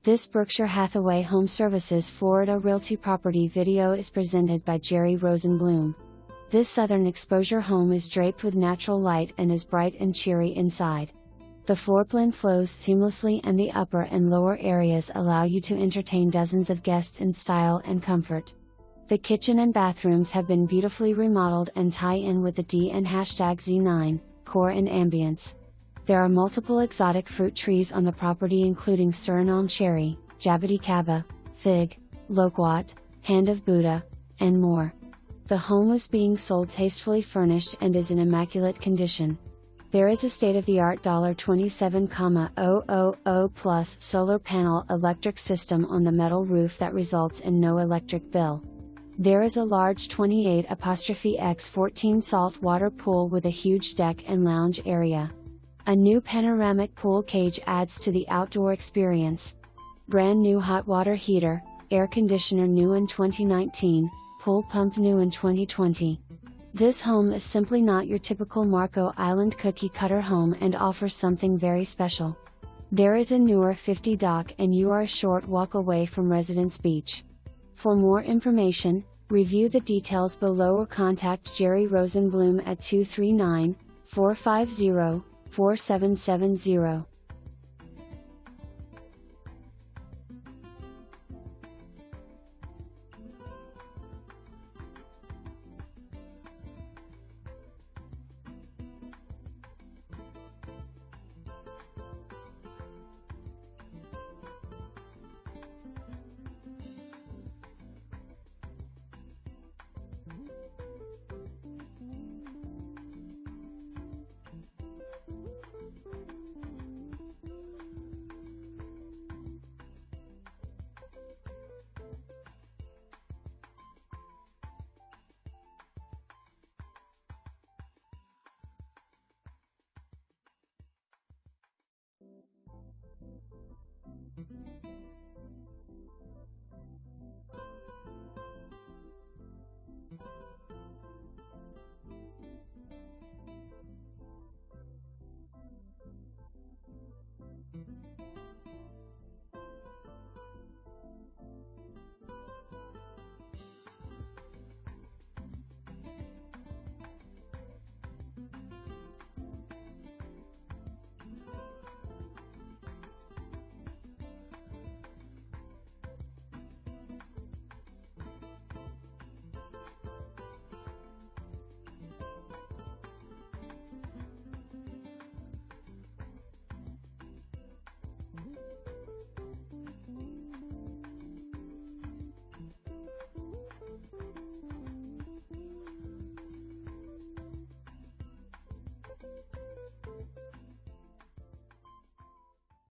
This Berkshire Hathaway HomeServices Florida Realty property video is presented by Jerry Rosenblum. This southern exposure home is draped with natural light and is bright and cheery inside. The floor plan flows seamlessly and the upper and lower areas allow you to entertain dozens of guests in style and comfort. The kitchen and bathrooms have been beautifully remodeled and tie in with the D and #Z9, core and ambiance. There are multiple exotic fruit trees on the property including Surinam Cherry, Jaboticaba, fig, Loquat, hand of Buddha, and more. The home was being sold tastefully furnished and is in immaculate condition. There is a state-of-the-art $27,000 plus solar panel electric system on the metal roof that results in no electric bill. There is a large 28x14 salt water pool with a huge deck and lounge area. A new panoramic pool cage adds to the outdoor experience. Brand new hot water heater, air conditioner new in 2019, pool pump new in 2020. This home is simply not your typical Marco Island cookie cutter home and offers something very special. There is a newer 50 dock and you are a short walk away from Residence Beach. For more information, review the details below or contact Jerry Rosenblum at 239-450-4770.